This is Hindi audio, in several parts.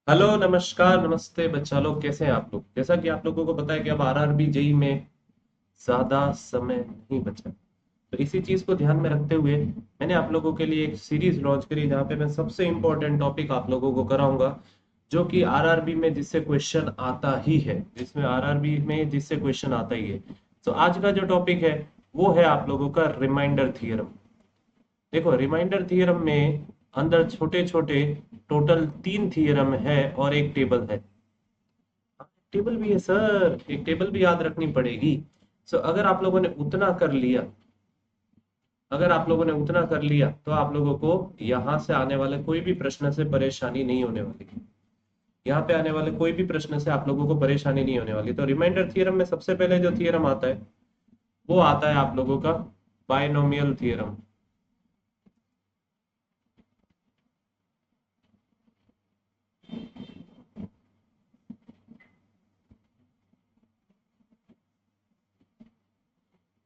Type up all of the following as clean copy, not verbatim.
हेलो, नमस्कार, नमस्ते बच्चा लोग। कैसे हैं आप लोग? जैसा कि आप लोगों को पता है कि अब आरआरबी जेई में ज्यादा समय नहीं बचा। तो इसी चीज को ध्यान में रखते हुए मैंने आप लोगों के लिए एक सीरीज लॉन्च करी जहाँ पे मैं सबसे इम्पोर्टेंट टॉपिक आप लोगों को कराऊंगा, जो कि आरआरबी में जिससे क्वेश्चन आता ही है, जिसमें आरआरबी में जिससे क्वेश्चन आता ही है। तो आज का जो टॉपिक है वो है आप लोगों का रिमाइंडर थियरम। देखो, रिमाइंडर थियरम में अंदर छोटे छोटे टोटल 3 थियरम है और एक टेबल है। टेबल भी है सर, एक टेबल भी याद रखनी पड़ेगी। सो अगर आप लोगों ने उतना कर लिया तो आप लोगों को यहाँ से आने वाले कोई भी प्रश्न से परेशानी नहीं होने वाली। यहाँ पे आने वाले कोई भी प्रश्न से आप लोगों को परेशानी नहीं होने वाली। तो रिमाइंडर थियरम में सबसे पहले जो थियरम आता है वो आता है आप लोगों का binomial theorem.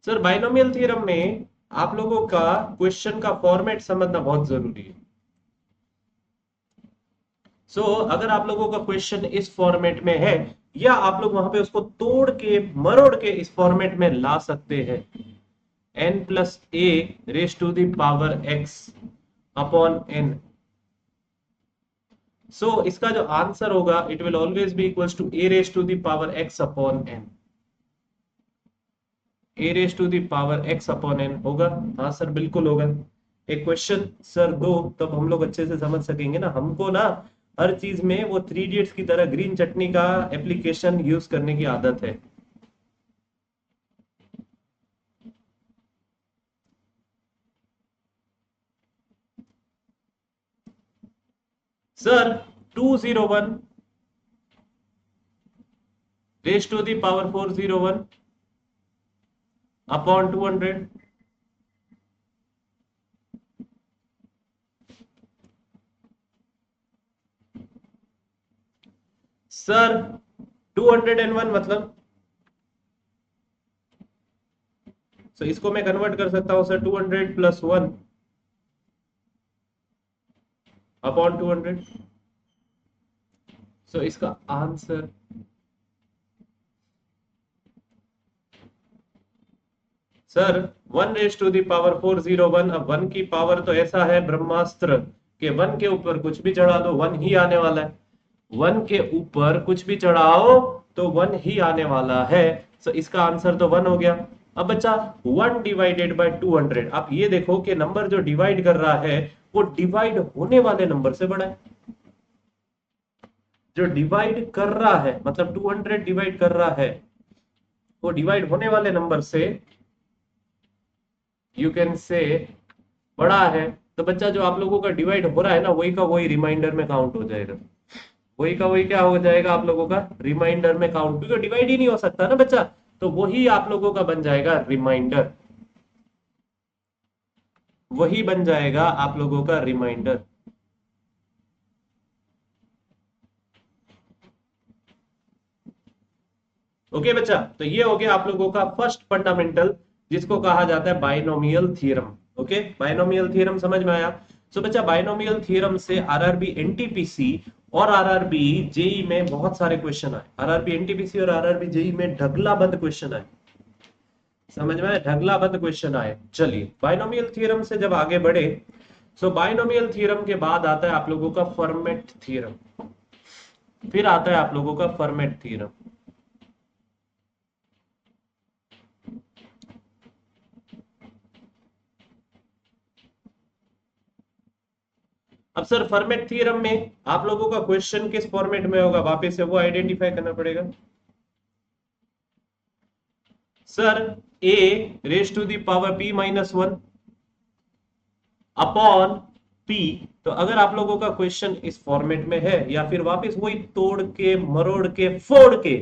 Sir, binomial theorem में आप लोगों का क्वेश्चन का फॉर्मेट समझना बहुत जरूरी है। अगर आप लोगों का क्वेश्चन इस फॉर्मेट में है, या आप लोग वहां पे उसको तोड़ के मरोड़ के इस फॉर्मेट में ला सकते हैं, n plus A raise to the power x upon n। इसका जो आंसर होगा it will always be equals to A raise to the power x upon n। A raise to the power X upon N होगा। हाँ सर, बिल्कुल होगा। एक क्वेश्चन सर दो, तब हम लोग अच्छे से समझ सकेंगे ना। हमको ना हर चीज में वो थ्री इडियट्स की तरह ग्रीन चटनी का एप्लीकेशन यूज करने की आदत है। Sir, 201 raise to the power 401 upon 200। Sir, 201 मतलब, इसको मैं कन्वर्ट कर सकता हूं सर, 200 प्लस 1 अपॉन 200। इसका answer, sir, 1 raise to the power 401। अब 1 की पावर तो ऐसा है ब्रह्मास्त्र कि 1 के ऊपर कुछ भी चढ़ा दो 1 ही आने वाला है। 1 के ऊपर कुछ भी चढ़ाओ तो 1 ही आने वाला है। इसका आंसर तो 1 हो गया। अब बच्चा, 1 डिवाइडेड बाय 200। आप ये देखो कि नंबर जो डिवाइड कर रहा है वो डिवाइड होने वाले नंबर से बड़ा है। जो डिवाइड कर रहा है मतलब 200 डिवाइड कर रहा है, वो डिवाइड होने वाले नंबर से यू कैन से बड़ा है। तो बच्चा, जो आप लोगों का डिवाइड हो रहा है ना, वही का वही रिमाइंडर में काउंट हो जाएगा। वही का वही क्या हो जाएगा आप लोगों का रिमाइंडर में काउंट, क्योंकि डिवाइड ही नहीं हो सकता ना बच्चा। तो वही आप लोगों का बन जाएगा रिमाइंडर। वही बन जाएगा आप लोगों का रिमाइंडर। ओके बच्चा, तो ये हो गया आप लोगों का फर्स्ट फंडामेंटल, जिसको कहा जाता है binomial theorem. Okay, binomial theorem समझ में आया। बच्चा, बाइनोमियल थ्योरम से आरआरबी एनटीपीसी और आरआरबी जेई में बहुत सारे क्वेश्चन आए। आरआरबी एनटीपीसी और आरआरबी जेई में ढगला बंद क्वेश्चन आए। समझ में आया? ढगला बंद क्वेश्चन आए। चलिए, बाइनोमियल थ्योरम से जब आगे बढ़े, बाइनोमियल थ्योरम के बाद आता है आप लोगों का फर्मेट थ्योरम। फिर आता है आप लोगों का फर्मेट थ्योरम। अब सर, फॉर्मेट थ्योरम में आप लोगों का क्वेश्चन किस फॉर्मेट में होगा, वापस से वो आइडेंटिफाई करना पड़ेगा। Sir, A raise to the power P minus 1 upon P. तो अगर आप लोगों का क्वेश्चन इस फॉर्मेट में है, या फिर वापस वही तोड़ के मरोड़ के फोड़ के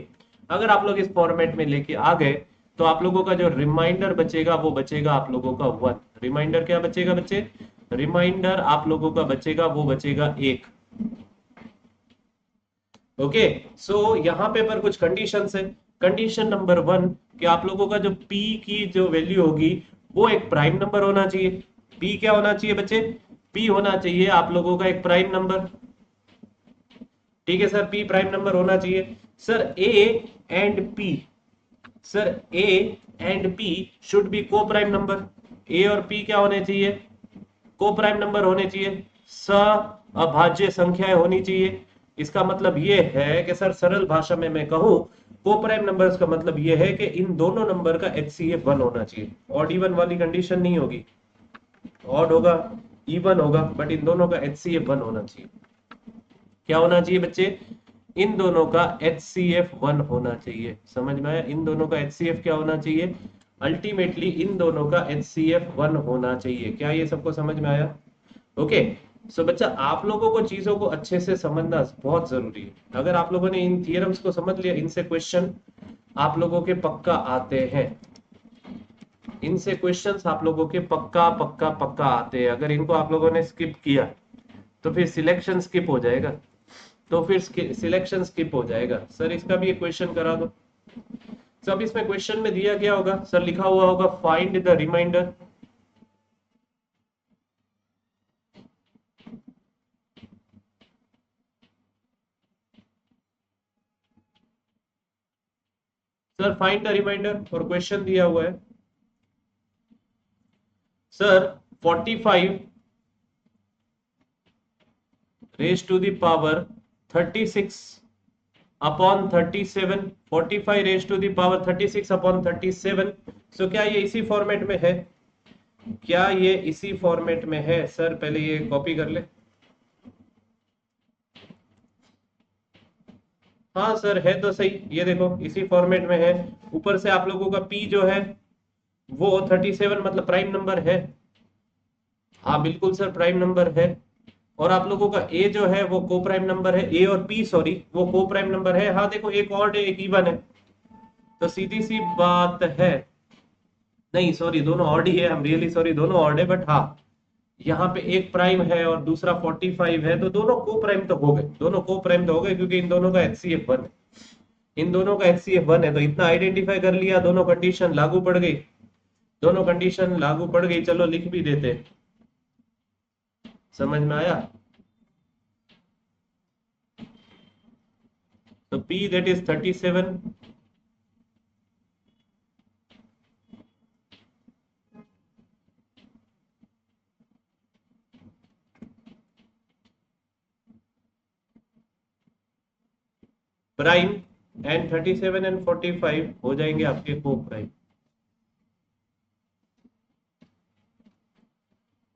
अगर आप लोग इस फॉर्मेट में लेके आ गए, तो आप लोगों का जो रिमाइंडर बचेगा वो बचेगा आप लोगों का 1। रिमाइंडर क्या बचेगा बच्चे? रिमाइंडर आप लोगों का बचेगा, वो बचेगा 1। ओके, यहाँ पे पर कुछ कंडीशंस है। कंडीशन नंबर 1 कि आप लोगों का जो p की जो वैल्यू होगी वो एक प्राइम नंबर होना चाहिए। p क्या होना चाहिए बच्चे? p होना चाहिए आप लोगों का एक प्राइम नंबर। ठीक है सर, पी प्राइम नंबर होना चाहिए। Sir and P sir A and P should be को प्राइम नंबर। ए और पी क्या होने चाहिए? को प्राइम नंबर होने चाहिए, अभाज्य संख्याएं होनी चाहिए। इसका मतलब ये है कि सर सरल भाषा में मैं कहूं, को प्राइम नंबर्स का मतलब ये है कि इन दोनों नंबर का एचसीएफ 1 होना चाहिए। ऑड इवन वाली कंडीशन नहीं होगी, ऑड होगा इवन होगा, बट इन दोनों का एचसीएफ 1 होना चाहिए। क्या होना चाहिए बच्चे? इन दोनों का HCF 1 होना चाहिए। समझ में आया? इन दोनों का HCF क्या होना चाहिए? अल्टीमेटली इन दोनों का HCF 1 होना चाहिए। क्या ये सबको समझ में आया? ओके। सो बच्चा, आप लोगों को चीजों को अच्छे से समझना बहुत जरूरी है। अगर आप लोगों ने इन थियरम्स को समझ लिया, इनसे क्वेश्चन आप लोगों के पक्का आते हैं। इनसे क्वेश्चंस आप लोगों के पक्का पक्का पक्का आते हैं। अगर इनको आप लोगों ने स्किप किया तो फिर सिलेक्शन स्किप हो जाएगा, तो फिर सिलेक्शन स्किप हो जाएगा। सर इसका भी एक क्वेश्चन करा दो। सब इसमें क्वेश्चन में दिया क्या होगा सर? लिखा हुआ होगा find the remainder. Sir find the remainder और क्वेश्चन दिया हुआ है sir 45 raise to the power 36 upon 37। 45 raise to the power 36 upon 37। So क्या ये इसी फॉर्मेट में है? क्या ये इसी फॉर्मेट में है? सर पहले ये कॉपी कर ले। हाँ सर है तो सही, ये देखो इसी फॉर्मेट में है। ऊपर से आप लोगों का पी जो है वो 37 मतलब प्राइम नंबर है। हाँ बिल्कुल सर प्राइम नंबर है। और आप लोगों का ए जो है वो को प्राइम नंबर है। ए और पी सॉरी वो को प्राइम नंबर है। हाँ देखो एक ऑड है एक इवन है, तो सीधी सी बात है। नहीं सॉरी दोनों ऑड ही है, हम रियली सॉरी दोनों ऑड है, बट हाँ यहाँ पे एक प्राइम है और दूसरा 45 है, तो दोनों को प्राइम तो हो गए, दोनों को प्राइम तो हो गए क्योंकि इन दोनों का HCF 1 है। इन दोनों का HCF 1 है, तो इतना आइडेंटिफाई कर लिया, दोनों कंडीशन लागू पड़ गई। दोनों कंडीशन लागू पड़ गई, चलो लिख भी देते। समझ में आया? तो P that is 37 prime and 37 and 45 हो जाएंगे आपके को प्राइम।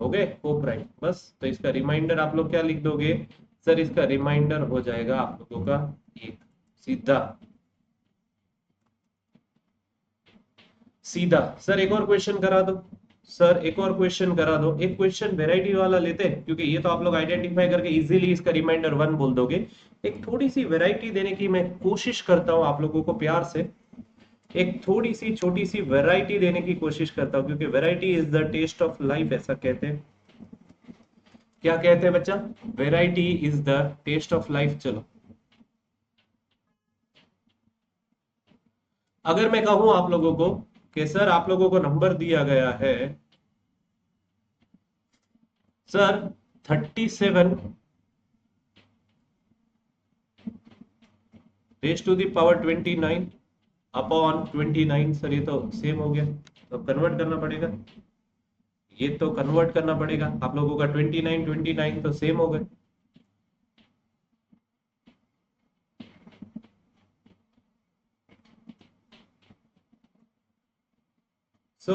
हो गए को प्राइम। बस तो इसका रिमाइंडर आप लोग क्या लिख दोगे? सर इसका रिमाइंडर हो जाएगा आप लोगों का एक, सीधा सीधा। सर एक और क्वेश्चन करा दो। सर एक और क्वेश्चन करा दो, एक क्वेश्चन वेराइटी वाला लेते हैं क्योंकि ये तो आप लोग आइडेंटिफाई करके इजीली इसका रिमाइंडर 1 बोल दोगे। एक थोड़ी सी वेराइटी देने की मैं कोशिश करता हूँ आप लोगों को प्यार से। एक थोड़ी सी छोटी सी वेराइटी देने की कोशिश करता हूँ क्योंकि variety is the taste of life, ऐसा कहते हैं। क्या कहते हैं बच्चा? Variety is the taste of life. चलो अगर मैं कहूं आप लोगों को कि सर आप लोगों को नंबर दिया गया है sir 37 raise to the power 29 upon 29। Sir ये तो सेम हो गया, तो कन्वर्ट करना पड़ेगा। ये तो कन्वर्ट करना पड़ेगा आप लोगों का 29 29 तो सेम हो गए। So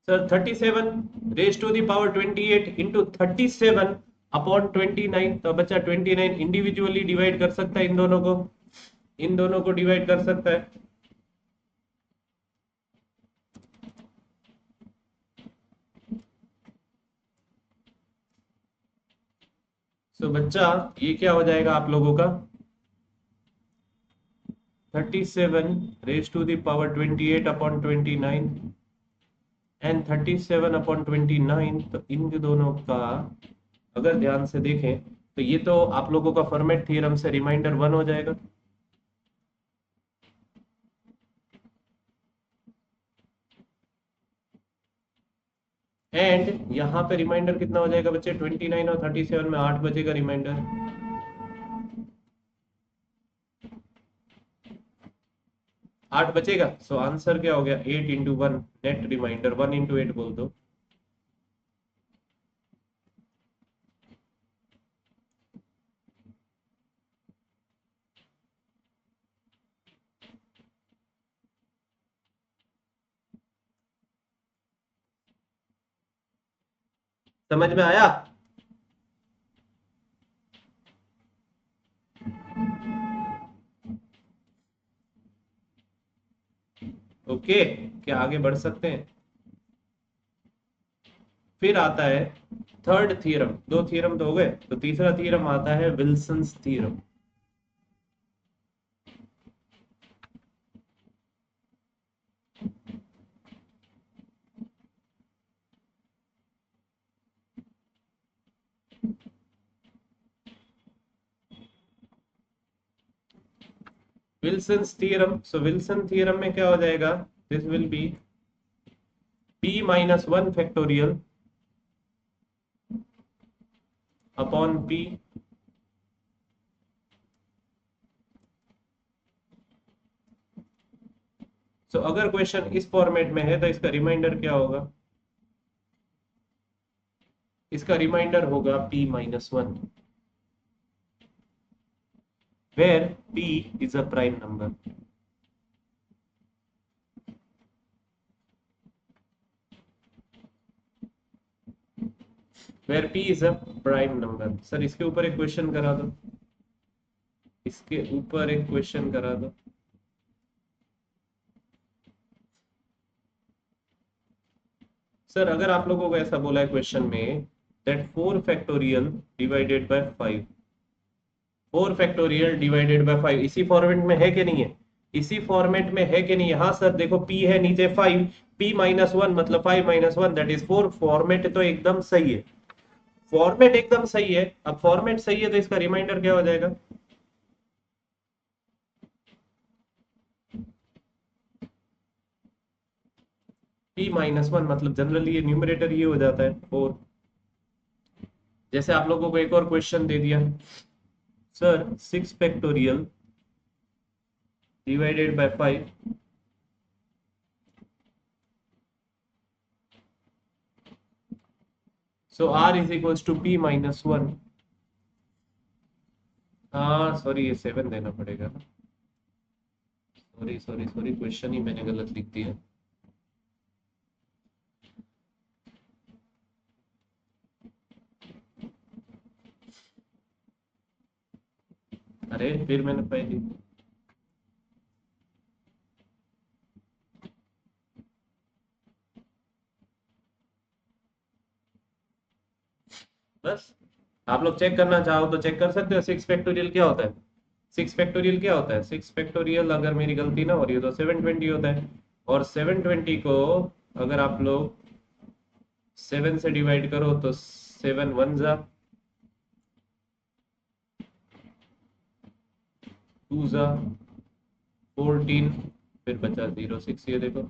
sir 37 raise to the power 28 into 37 upon 29। तो बच्चा 29 इंडिविजुअली डिवाइड कर सकता है इन दोनों को, इन दोनों को डिवाइड कर सकता है। सो बच्चा ये क्या हो जाएगा आप लोगों का 37 raise to the power 28 upon 29 and 37 upon 29। तो इन दोनों का अगर ध्यान से देखें तो ये तो आप लोगों का फॉर्मेट थ्योरम से रिमाइंडर 1 हो जाएगा। एंड यहाँ पे रिमाइंडर कितना हो जाएगा बच्चे, 29 और 37 में 8 बजेगा रिमाइंडर। 8 बचेगा। सो आंसर क्या हो गया, 8 × 1 नेट रिमाइंडर, 1 × 8 बोल दो। समझ में आया? ओके, क्या आगे बढ़ सकते हैं? फिर आता है थर्ड थ्योरम, दो थ्योरम तो हो गए, तो तीसरा थ्योरम आता है विल्सन्स थ्योरम। विल्सन्स थ्योरम, सो विल्सन थ्योरम में क्या हो जाएगा, this will be p-1 factorial upon p। सो अगर क्वेश्चन इस फॉर्मेट में है तो इसका रिमाइंडर क्या होगा, इसका रिमाइंडर होगा p-1, where p is a prime number. Where p is a prime number. Sir इसके ऊपर एक क्वेश्चन करा दो, इसके ऊपर एक क्वेश्चन करा दो। सर अगर आप लोगों को ऐसा बोला है क्वेश्चन में that 4 factorial divided by 5, 4 factorial divided by 5 इसी फॉर्मेट में है कि नहीं है, इसी फॉर्मेट में है कि नहीं? हाँ सर देखो p है नीचे 5, p-1 मतलब 5-1 दैट इज 4। फॉर्मेट तो एकदम सही है, फॉर्मेट एकदम सही है। अब फॉर्मेट सही है तो इसका रिमाइंडर क्या हो जाएगा, p-1 मतलब जनरली ये न्यूमरेटर ये हो जाता है 4। जैसे आप लोगों को एक और क्वेश्चन दे दिया, sir 6 factorial divided by 5, so r is equals to p-1। हाँ सॉरी ये 7 देना पड़ेगा ना, सॉरी सॉरी सॉरी, क्वेश्चन ही मैंने गलत लिख दिया। अरे फिर मैंने पहले, बस आप लोग चेक करना चाहो तो चेक कर सकते हो 6 फैक्टोरियल क्या होता है। 6 फैक्टोरियल क्या होता है, 6 फैक्टोरियल अगर मेरी गलती ना हो रही हो तो 720 होता है। और 720 को अगर आप लोग 7 से डिवाइड करो तो 7 1 जा, 2 जा 14, फिर बचा 0 6। ये देखो,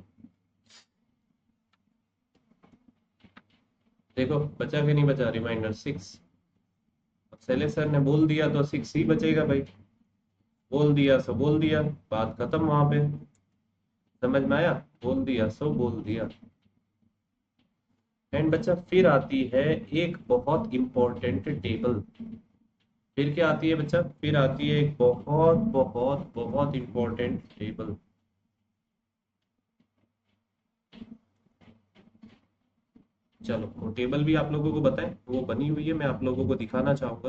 देखो बचा कि नहीं बचा, रिमाइंडर 6। शैले सर ने बोल दिया तो 6 ही बचेगा भाई, बोल दिया सो बोल दिया, बात खत्म वहां पे। समझ में आया, बोल दिया सो बोल दिया। एंड बच्चा फिर आती है एक बहुत इंपॉर्टेंट टेबल। फिर क्या आती है बच्चा, फिर आती है एक बहुत बहुत बहुत इंपॉर्टेंट टेबल। चलो वो टेबल भी आप लोगों को बताएं, वो बनी हुई है, मैं आप लोगों को दिखाना चाहूंगा।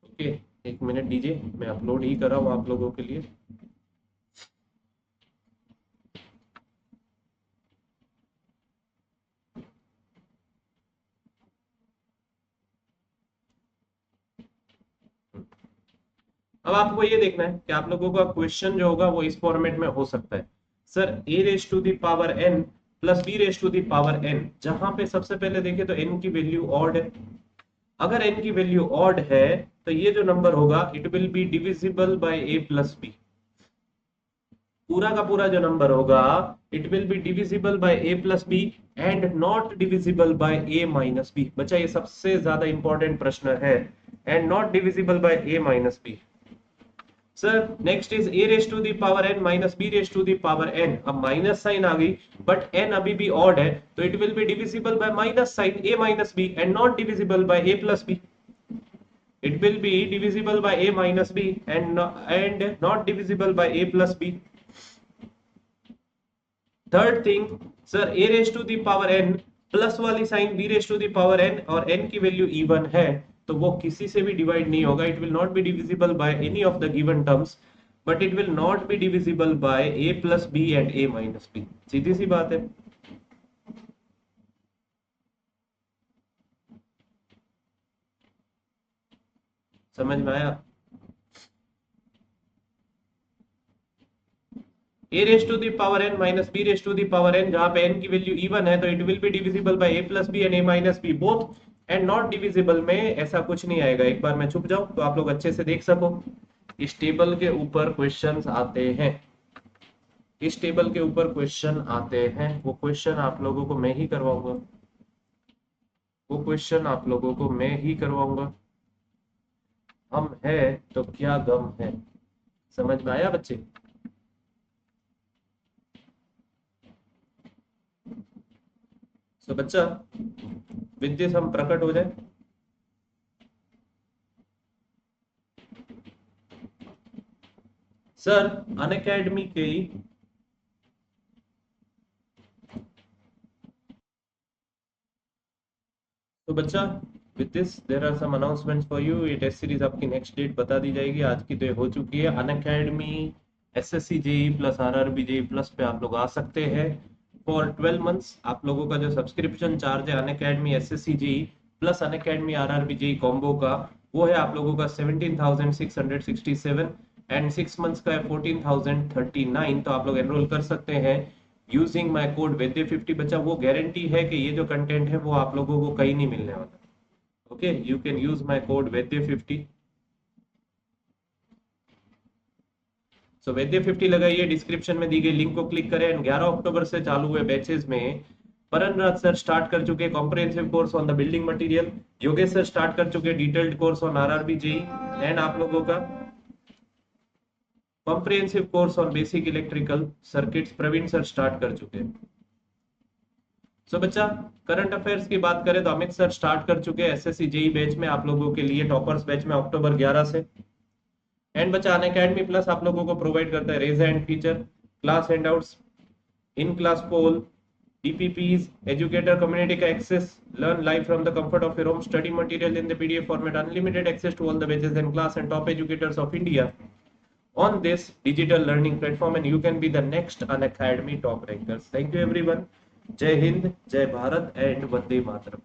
ओके, एक मिनट दीजिए, मैं अपलोड ही कर रहा हूँ आप लोगों के लिए। अब आपको ये देखना है कि आप लोगों का क्वेश्चन जो होगा वो इस फॉर्मेट में हो सकता है, sir a raise to the power n plus b raise to the power n, जहां पे सबसे पहले देखें तो n की वैल्यू ऑड है। अगर n की वैल्यू ऑड है तो ये जो नंबर होगा it will be divisible by a plus b। पूरा का पूरा जो नंबर होगा it will be divisible by A plus B and not divisible by A minus B. बच्चा ये सबसे ज्यादा इंपॉर्टेंट प्रश्न है, and not divisible by A minus B. Sir next is a raise to the power n minus b raise to the power n। अब माइनस साइन आ गई बट n अभी भी ऑड है, तो it will be divisible by minus sign a minus b and not divisible by a plus b। It will be divisible by a minus b and not divisible by a plus b। Third thing, sir a raise to the power n plus वाली sign b raise to the power n और n की वैल्यू इवन है, तो वो किसी से भी डिवाइड नहीं होगा। It will not be divisible by any of the given terms, but it will not be divisible by a plus b and a minus b। सीधी सी बात है। समझ में आया? a raise to the power n minus b raise to the power n, जहां पे n की वैल्यू इवन है तो it will be divisible by a plus b and a minus b both, and not divisible में ऐसा कुछ नहीं आएगा। एक बार मैं छुप जाऊं तो आप लोग अच्छे से देख सको। इस टेबल के ऊपर क्वेश्चंस आते हैं, इस टेबल के ऊपर क्वेश्चन आते हैं, वो क्वेश्चन आप लोगों को मैं ही करवाऊंगा, वो क्वेश्चन आप लोगों को मैं ही करवाऊंगा। हम है तो क्या गम है। समझ में आया बच्चे? तो बच्चा विद दिस हम प्रकट हो जाए। सर अनअकैडमी के तो बच्चा with this there are some announcements for you. ये टेस्ट सीरीज आपकी नेक्स्ट डेट बता दी जाएगी, आज की तो ये हो चुकी है। Unacademy SSC JE plus RRB JE plus पे आप लोग आ सकते हैं फॉर 12 मंथ्स। आप लोगों का जो सब्सक्रिप्शन चार्ज है Unacademy SSC JE plus Unacademy RRB JE combo का, वो है आप लोगों का 17,667 एंड 6 मंथ्स का है 14,039। तो आप लोग एनरोल कर सकते हैं यूजिंग माय कोड वैद्य 50। बच्चा वो गारंटी है कि ये जो कंटेंट है वो आप लोगों को कहीं नहीं मिलने वाला। Okay, you can use my code वैद्य 50। सो वैद्य 50 लगाइए, डिस्क्रिप्शन में दी गई लिंक को क्लिक करें एंड 11 अक्टूबर से चालू हुए बैचेस में परनराज सर स्टार्ट कर चुके comprehensive course on the building material, Yogesh sir start कर चुके detailed course on RRB JE, and आप लोगों का comprehensive course on basic electrical circuits Praveen sir start कर चुके हैं। सो बच्चा करंट अफेयर्स की बात करें तो अमित सर स्टार्ट कर चुके हैं एसएससी जेई बैच में आप लोगों के लिए, टॉपर्स बैच में अक्टूबर 11 से। एंड बच्चा अनअकैडमी प्लस आप लोगों को प्रोवाइड करता है raise hand feature, class handouts, in class poll, DPPs, educator community का access, learn live from the comfort of your home, study material in the PDF format, unlimited access to all the batches and class and top educators of India on this digital learning platform, and you can be the next Unacademy top rankers. Thank you everyone. जय हिंद, जय भारत एंड वंदे मातरम।